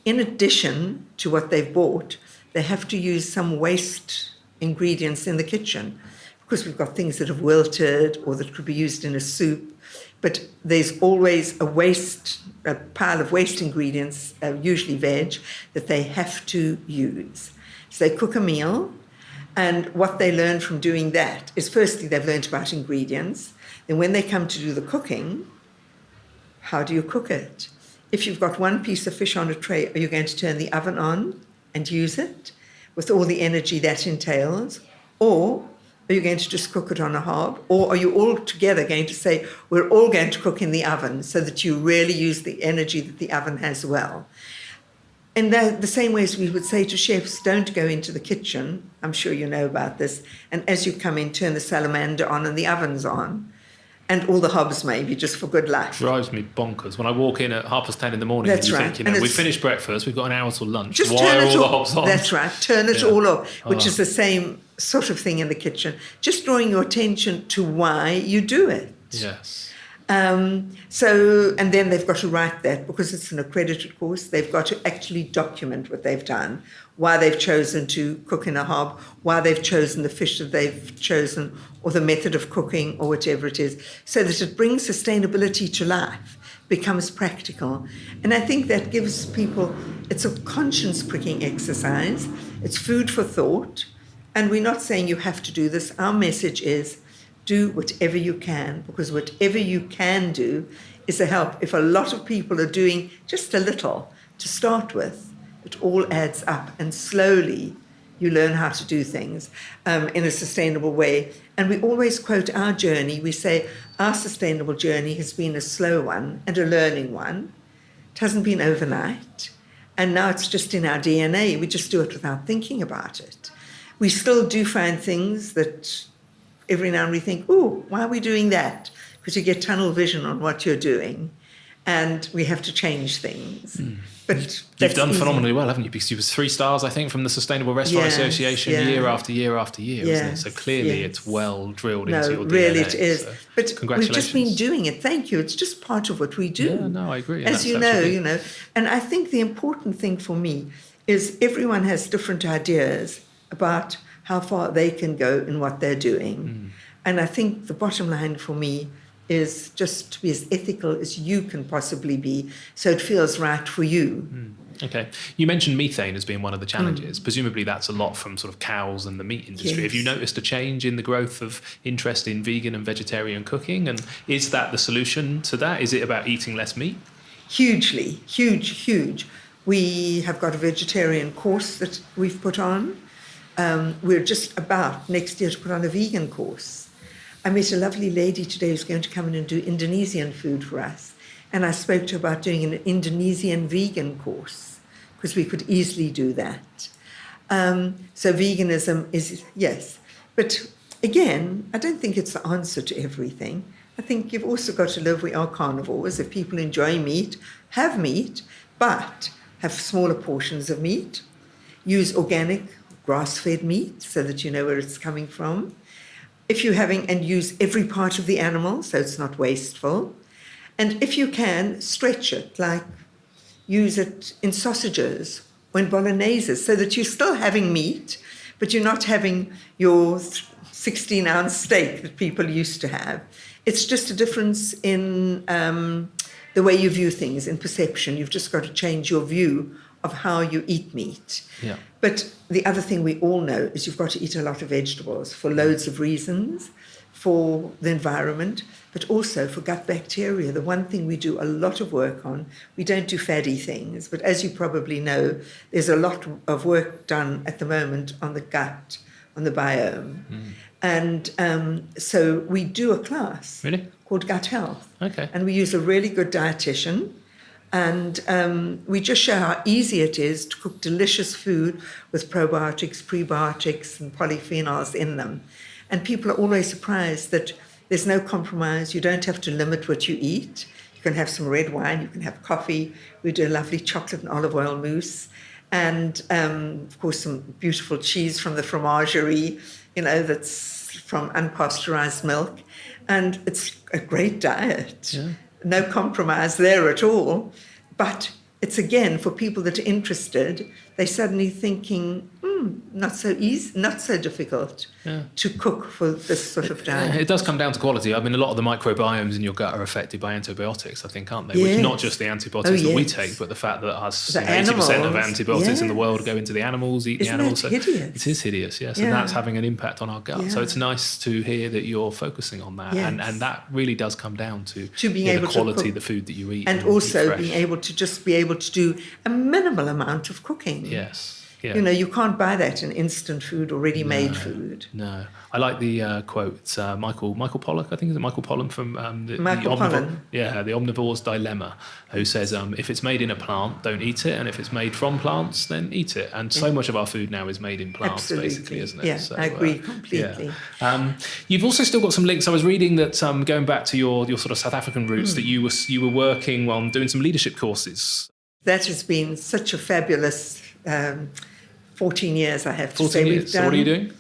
In addition to what they've bought, they have to use some waste ingredients in the kitchen. Of course, we've got things that have wilted or that could be used in a soup, but there's always a pile of waste ingredients, usually veg, that they have to use. So they cook a meal, and what they learn from doing that is, firstly, they've learned about ingredients. Then when they come to do the cooking, how do you cook it? If you've got one piece of fish on a tray, are you going to turn the oven on and use it with all the energy that entails? Or are you going to just cook it on a hob? Or are you all together going to say, we're all going to cook in the oven, so that you really use the energy that the oven has well? in the same way as we would say to chefs, don't go into the kitchen. I'm sure you know about this. And as you come in, turn the salamander on and the oven's on. And all the hobs maybe, just for good luck. Drives me bonkers. When I walk in at 10:30 in the morning, That's and you right. think, we've finished breakfast, we've got an hour till lunch. Just Why turn are it all the all, hobs on? That's right. Turn it all off, which is the same sort of thing in the kitchen. Just drawing your attention to why you do it. Yes. And then they've got to write that because it's an accredited course. They've got to actually document what they've done, why they've chosen to cook in a hob, why they've chosen the fish that they've chosen, or the method of cooking, or whatever it is, so that it brings sustainability to life, becomes practical. And I think that gives people, it's a conscience-pricking exercise. It's food for thought. And we're not saying you have to do this. Our message is, do whatever you can, because whatever you can do is a help. If a lot of people are doing just a little to start with, it all adds up, and slowly you learn how to do things in a sustainable way. And we always quote our journey. We say our sustainable journey has been a slow one and a learning one. It hasn't been overnight. And now it's just in our DNA. We just do it without thinking about it. We still do find things that every now and then we think, oh, why are we doing that? Because you get tunnel vision on what you're doing, and we have to change things. But you've done phenomenally well, haven't you? Because you was 3 stars, I think, from the Sustainable Restaurant Association year after year after year, isn't it? So clearly it's well drilled into your DNA. No, really it is. So but congratulations. We've just been doing it. Thank you. It's just part of what we do. Yeah, no, I agree. As you know. And I think the important thing for me is everyone has different ideas about how far they can go in what they're doing. And I think the bottom line for me is just to be as ethical as you can possibly be, so it feels right for you. Okay. You mentioned methane as being one of the challenges. Presumably that's a lot from sort of cows and the meat industry. Yes. Have you noticed a change in the growth of interest in vegan and vegetarian cooking? And is that the solution to that? Is it about eating less meat? Hugely, huge. We have got a vegetarian course that we've put on. We're just about next year to put on a vegan course. I met a lovely lady today who's going to come in and do Indonesian food for us. And I spoke to her about doing an Indonesian vegan course, because we could easily do that. So veganism is, yes. But again, I don't think it's the answer to everything. I think you've also got to live. We are carnivores. If people enjoy meat, have meat, but have smaller portions of meat. Use organic, grass-fed meat so that you know where it's coming from. If you're having, and use every part of the animal so it's not wasteful. And if you can, stretch it, like use it in sausages or in bolognese, so that you're still having meat, but you're not having your 16-ounce steak that people used to have. It's just a difference in the way you view things, in perception. You've just got to change your view of how you eat meat. Yeah. But the other thing we all know is you've got to eat a lot of vegetables for loads of reasons, for the environment, but also for gut bacteria. The one thing we do a lot of work on, we don't do fatty things, but as you probably know, there's a lot of work done at the moment on the gut, on the biome. And so we do a class called Gut Health. Okay. And we use a really good dietitian. And we just show how easy it is to cook delicious food with probiotics, prebiotics, and polyphenols in them. And people are always surprised that there's no compromise. You don't have to limit what you eat. You can have some red wine, you can have coffee. We do a lovely chocolate and olive oil mousse. And, of course, some beautiful cheese from the fromagerie, that's from unpasteurized milk. And it's a great diet. Yeah. No compromise there at all. But it's, again, for people that are interested, they're suddenly thinking, not so easy, not so difficult to cook for this sort of diet. It does come down to quality. I mean, a lot of the microbiomes in your gut are affected by antibiotics, I think, aren't they? Yes. Which not just the antibiotics that we take, but the fact that 80% of antibiotics in the world go into the animals, eat the animals. Isn't that hideous? It is hideous, yes. And that's having an impact on our gut. Yeah. So it's nice to hear that you're focusing on that. Yes. And that really does come down to being able the quality of the food that you eat. And also being able to just be able to do a minimal amount of cooking. Yes. Yeah. You know, you can't buy that in instant food or ready-made food. No. I like the quote. It's Michael Pollock, I think. Is it Michael Pollan from the Michael Pollan. Yeah, The Omnivore's Dilemma, who says, if it's made in a plant, don't eat it. And if it's made from plants, then eat it. And so much of our food now is made in plants, Absolutely. basically, isn't it? Yeah, So, I agree completely. Yeah. You've also still got some links. I was reading that going back to your sort of South African roots, that you were working on doing some leadership courses. That has been such a fabulous 14 years, I have to 14 say. years. So what are you doing?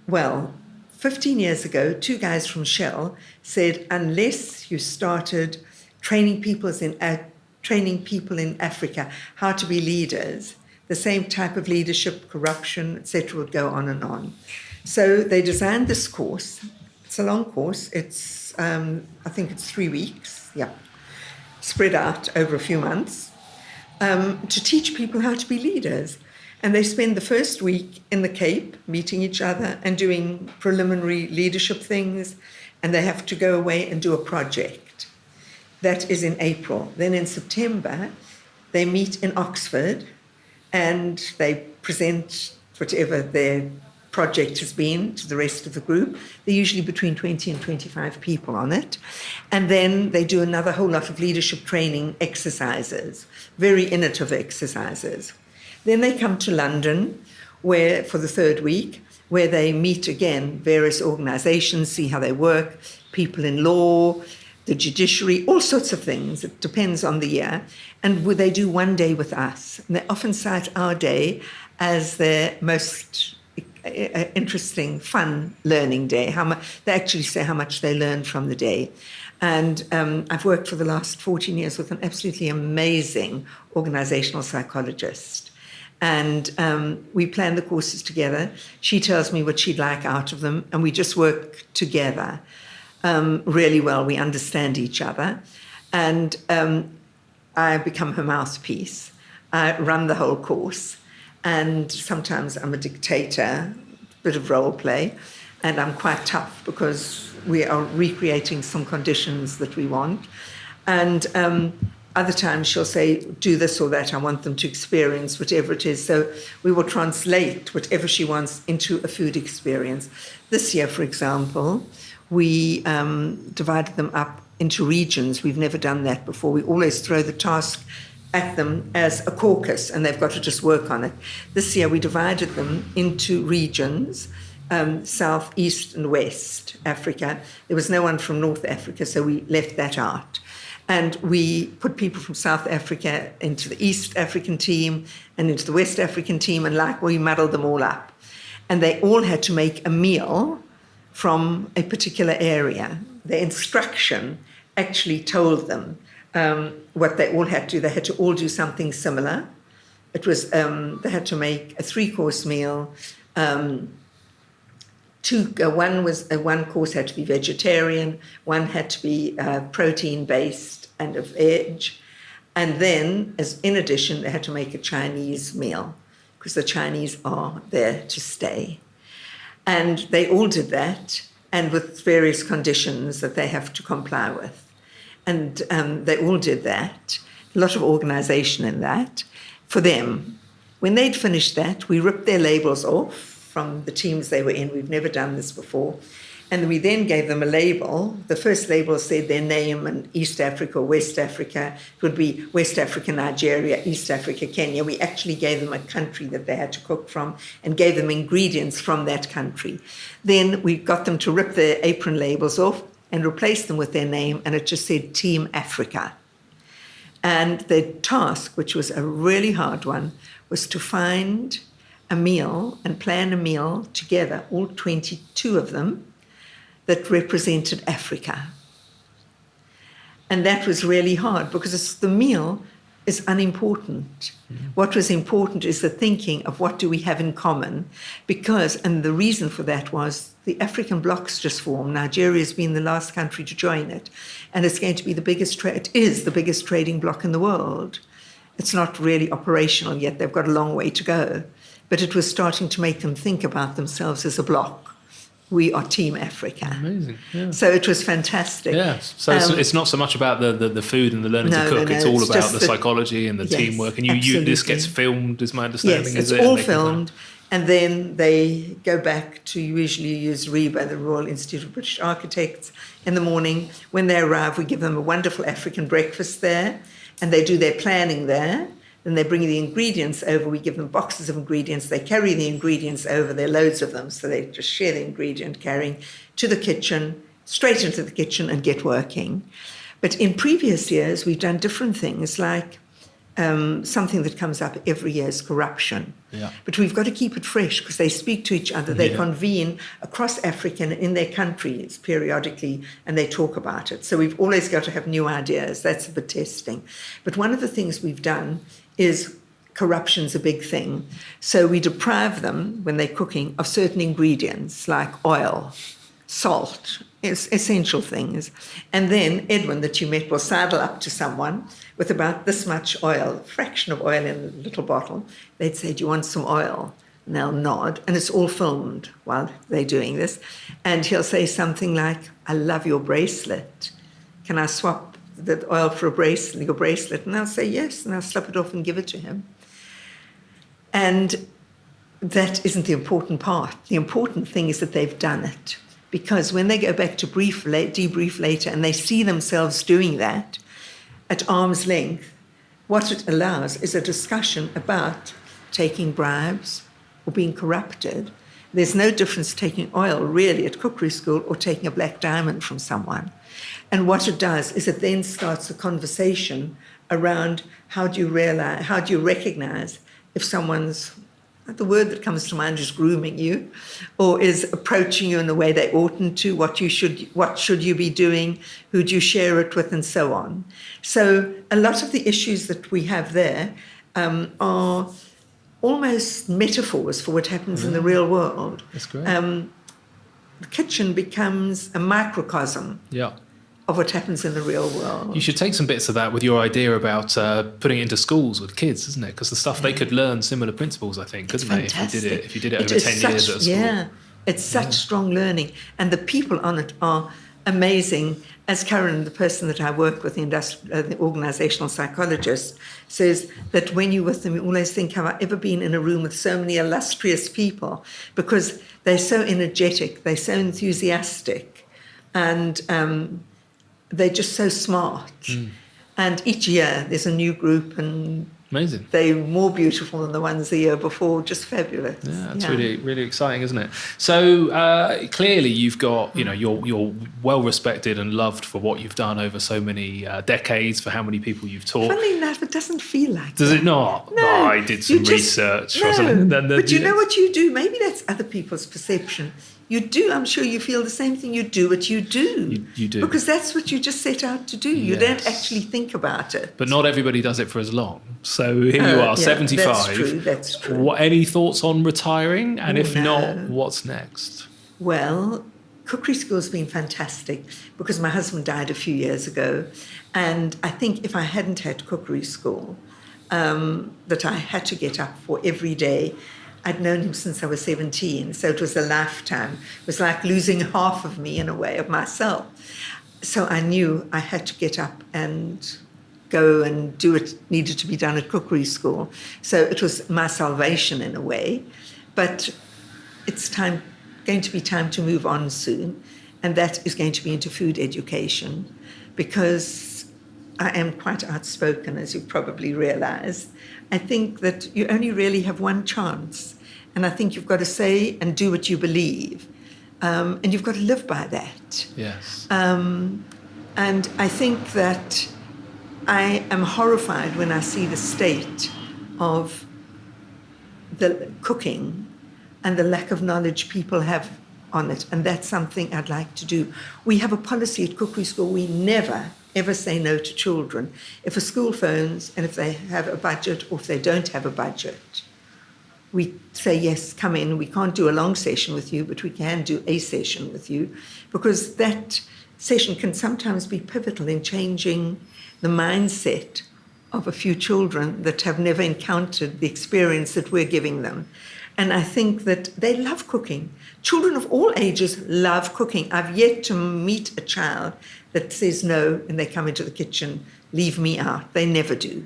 Well, 15 years ago, 2 guys from Shell said, unless you started training people in Africa how to be leaders, the same type of leadership, corruption, etc., would go on and on. So they designed this course. It's a long course. It's, I think it's 3 weeks, spread out over a few months, to teach people how to be leaders. And they spend the first week in the Cape meeting each other and doing preliminary leadership things, and they have to go away and do a project. That is in April. Then in September, they meet in Oxford and they present whatever their project has been to the rest of the group. They're usually between 20 and 25 people on it. And then they do another whole lot of leadership training exercises, very innovative exercises. Then they come to London for the 3rd week, where they meet again various organizations, see how they work, people in law, the judiciary, all sorts of things. It depends on the year. And they do one day with us. And they often cite our day as their most interesting, fun learning day. They actually say how much they learned from the day. And I've worked for the last 14 years with an absolutely amazing organizational psychologist. And we plan the courses together. She tells me what she'd like out of them, and we just work together really well. We understand each other. And I become her mouthpiece. I run the whole course. And sometimes I'm a dictator, a bit of role play. And I'm quite tough because we are recreating some conditions that we want. And other times she'll say, do this or that. I want them to experience whatever it is. So we will translate whatever she wants into a food experience. This year, for example, we divided them up into regions. We've never done that before. We always throw the task at them as a caucus, and they've got to just work on it. This year, we divided them into regions, South, East, and West Africa. There was no one from North Africa, so we left that out. And we put people from South Africa into the East African team and into the West African team, and we muddled them all up. And they all had to make a meal from a particular area. The instruction actually told them what they all had to do. They had to all do something similar. It was they had to make a 3-course meal. One course had to be vegetarian, one had to be protein-based and of veg, and then, in addition, they had to make a Chinese meal because the Chinese are there to stay. And they all did that, and with various conditions that they have to comply with. And they all did that. A lot of organization in that for them. When they'd finished that, we ripped their labels off from the teams they were in. We've never done this before. And we then gave them a label. The first label said their name and East Africa, West Africa. It would be West Africa, Nigeria, East Africa, Kenya. We actually gave them a country that they had to cook from and gave them ingredients from that country. Then we got them to rip their apron labels off and replace them with their name, and it just said Team Africa. And the task, which was a really hard one, was to find a meal and plan a meal together, all 22 of them, that represented Africa. And that was really hard because the meal is unimportant. Mm-hmm. What was important is the thinking of what do we have in common, and the reason for that was the African bloc's just formed. Nigeria has been the last country to join it, and it's going to be it is the biggest trading bloc in the world. It's not really operational yet. They've got a long way to go. But it was starting to make them think about themselves as a bloc We are Team Africa. Amazing. Yeah. So it was fantastic. Yeah. So it's not so much about the food and the learning to cook. It's all about the psychology and the teamwork. And this gets filmed, is my understanding. Yes, it's all filmed. And then they go back to usually use RIBA, the Royal Institute of British Architects, in the morning. When they arrive, we give them a wonderful African breakfast there, and they do their planning there. Then they bring the ingredients over. We give them boxes of ingredients. They carry the ingredients over. There are loads of them, so they just share the ingredient carrying to the kitchen, straight into the kitchen, and get working. But in previous years, we've done different things, like something that comes up every year is corruption. Yeah. But we've got to keep it fresh because they speak to each other. They convene across Africa and in their countries periodically, and they talk about it. So we've always got to have new ideas. That's the testing. But one of the things we've done is corruption's a big thing. So we deprive them, when they're cooking, of certain ingredients like oil, salt, essential things. And then Edwin, that you met, will sidle up to someone with about this much oil, a fraction of oil in a little bottle. They'd say, do you want some oil? And they'll nod. And it's all filmed while they're doing this. And he'll say something like, I love your bracelet. Can I swap the oil for your bracelet? And I'll say yes, and I'll slap it off and give it to him. And that isn't the important part. The important thing is that they've done it. Because when they go back to debrief later and they see themselves doing that at arm's length, what it allows is a discussion about taking bribes or being corrupted. There's no difference taking oil really at Cookery School or taking a black diamond from someone. And what it does is it then starts a conversation around how do you recognize if someone's, the word that comes to mind is grooming you, or is approaching you in the way they oughtn't to, what should you be doing, who do you share it with, and so on. So a lot of the issues that we have there are almost metaphors for what happens in the real world. That's great. The kitchen becomes a microcosm of what happens in the real world. You should take some bits of that with your idea about putting it into schools with kids, isn't it? Because the stuff they could learn similar principles, I think, couldn't they? If you did it over 10 years at school. Yeah, it's such strong learning. And the people on it are amazing. As Karen, the person that I work with, the organizational psychologist, says that when you're with them, you always think, have I ever been in a room with so many illustrious people? Because they're so energetic, they're so enthusiastic, and they're just so smart. And each year there's a new group, and amazing. They're more beautiful than the ones the year before. Just fabulous. Yeah, it's really, really exciting, isn't it? So clearly, you've got, you're well respected and loved for what you've done over so many decades. For how many people you've taught. Funny enough, it doesn't feel like. Does it not? No, I did some research. No, but you know what you do? Maybe that's other people's perception. You do. I'm sure you feel the same thing. You do what you do. You do. Because that's what you just set out to do. You don't actually think about it. But not everybody does it for as long. So here you are, 75. That's true. Any thoughts on retiring? And if not, what's next? Well, Cookery School's been fantastic because my husband died a few years ago. And I think if I hadn't had Cookery School, that I had to get up for every day, I'd known him since I was 17, so it was a lifetime. It was like losing half of me in a way, of myself. So I knew I had to get up and go and do what needed to be done at Cookery School. So it was my salvation in a way. But it's going to be time to move on soon, and that is going to be into food education, because I am quite outspoken, as you've probably realized. I think that you only really have one chance, and I think you've got to say and do what you believe, and you've got to live by that. Yes. And I think that I am horrified when I see the state of the cooking and the lack of knowledge people have on it, and that's something I'd like to do. We have a policy at Cookery School. We never ever say no to children. If a school phones and if they have a budget or if they don't have a budget, we say, yes, come in. We can't do a long session with you, but we can do a session with you, because that session can sometimes be pivotal in changing the mindset of a few children that have never encountered the experience that we're giving them. And I think that they love cooking. Children of all ages love cooking. I've yet to meet a child that says no when they come into the kitchen, leave me out. They never do.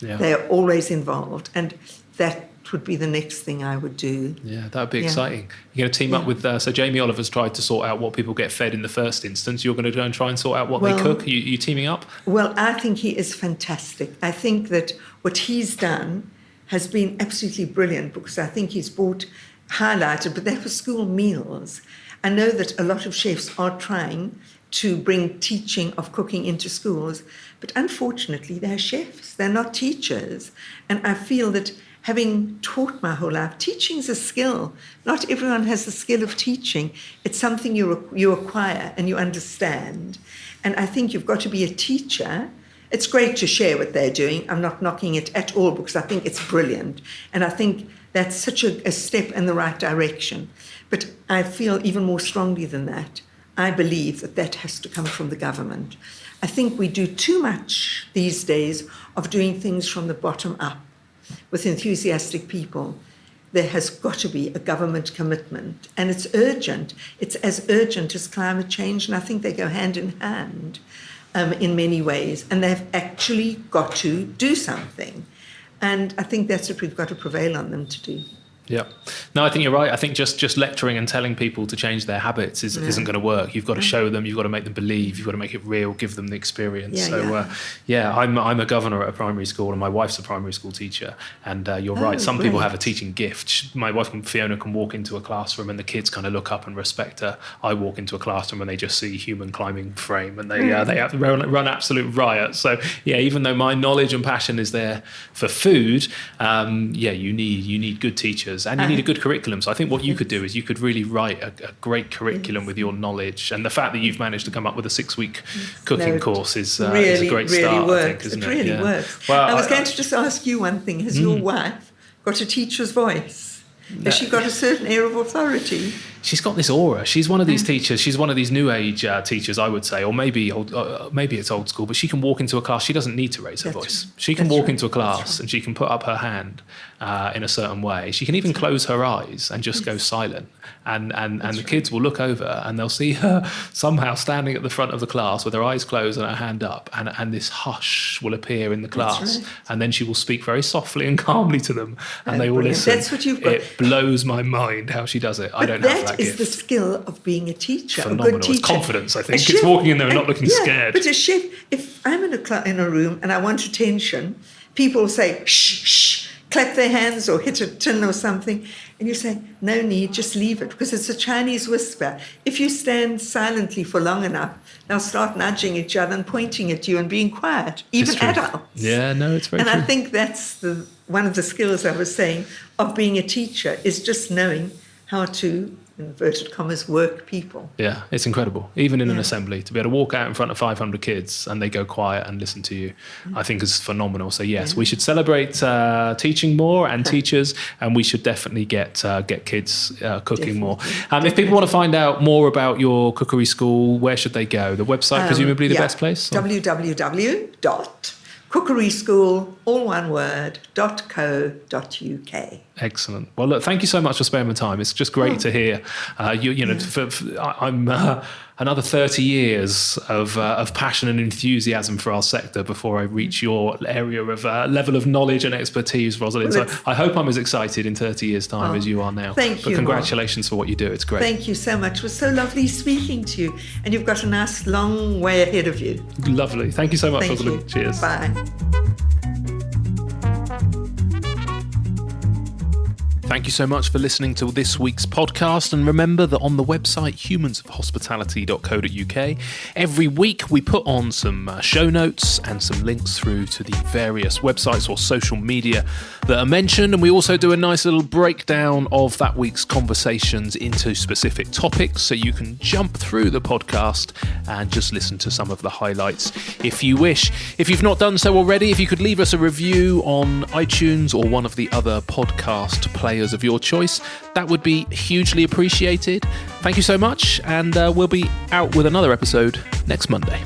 Yeah. They're always involved. And that would be the next thing I would do. Yeah, that would be exciting. You're going to team up with, so Jamie Oliver's tried to sort out what people get fed in the first instance. You're going to go and try and sort out what they cook? You teaming up? Well, I think he is fantastic. I think that what he's done has been absolutely brilliant, because I think he's highlighted, but that was school meals. I know that a lot of chefs are trying to bring teaching of cooking into schools, but unfortunately they're chefs, they're not teachers. And I feel that, having taught my whole life, teaching is a skill. Not everyone has the skill of teaching. It's something you acquire and you understand. And I think you've got to be a teacher. It's great to share what they're doing. I'm not knocking it at all, because I think it's brilliant. And I think that's such a step in the right direction. But I feel even more strongly than that. I believe that has to come from the government. I think we do too much these days of doing things from the bottom up. With enthusiastic people, there has got to be a government commitment, and it's urgent. It's as urgent as climate change, and I think they go hand in hand in many ways, and they've actually got to do something. And I think that's what we've got to prevail on them to do. Yeah. No, I think you're right. I think just lecturing and telling people to change their habits isn't going to work. You've got to show them, you've got to make them believe, you've got to make it real, give them the experience. I'm a governor at a primary school, and my wife's a primary school teacher. And you're right, some people have a teaching gift. My wife, Fiona, can walk into a classroom and the kids kind of look up and respect her. I walk into a classroom and they just see human climbing frame, and they have to run absolute riot. So even though my knowledge and passion is there for food, you need good teachers. And you need a good curriculum. So I think what you could do is you could really write a great curriculum with your knowledge. And the fact that you've managed to come up with a 6-week cooking course is a great start, I think, isn't it? It really works. Well, I was going to just ask you one thing. Has your wife got a teacher's voice? Has she got a certain air of authority? She's got this aura. She's one of these teachers. She's one of these new age teachers, I would say, or maybe it's old school. But she can walk into a class. She doesn't need to raise her voice. She can walk into a class and she can put up her hand in a certain way. She can even close her eyes and just go silent. And the kids will look over and they'll see her somehow standing at the front of the class with her eyes closed and her hand up, and this hush will appear in the class, and then she will speak very softly and calmly to them, and they will listen. That's what you've got. It blows my mind how she does it. I don't have that gift. That is the skill of being a teacher. Phenomenal. A good teacher. It's confidence, I think. It's walking in there and not looking scared. But a chef, if I'm in a room and I want attention, people will say, shh, shh, clap their hands or hit a tin or something. And you say, no need, just leave it, because it's a Chinese whisper. If you stand silently for long enough, they'll start nudging each other and pointing at you and being quiet, even adults. Yeah, no, it's very true. And I think that's one of the skills I was saying of being a teacher, is just knowing how to, in inverted commas, work people. Yeah, it's incredible. Even in an assembly, to be able to walk out in front of 500 kids and they go quiet and listen to you, I think is phenomenal. So yes, we should celebrate teaching more and teachers, and we should definitely get kids cooking more. If people want to find out more about your cookery school, where should they go? The website, presumably the best place? www.cookeryschool, all one word, .co.uk. Excellent. Well, look, thank you so much for sparing my time. It's just great to hear. I'm another 30 years of passion and enthusiasm for our sector before I reach your area of level of knowledge and expertise, Rosalind. So I hope I'm as excited in 30 years' time as you are now. Thank you. But congratulations for what you do. It's great. Thank you so much. It was so lovely speaking to you, and you've got a nice long way ahead of you. Lovely. Thank you so much, Rosalind. You. Cheers. Bye. Thank you so much for listening to this week's podcast. And remember that on the website humansofhospitality.co.uk, every week we put on some show notes and some links through to the various websites or social media that are mentioned. And we also do a nice little breakdown of that week's conversations into specific topics, so you can jump through the podcast and just listen to some of the highlights if you wish. If you've not done so already, if you could leave us a review on iTunes or one of the other podcast players of your choice, that would be hugely appreciated. Thank you so much, and we'll be out with another episode next Monday.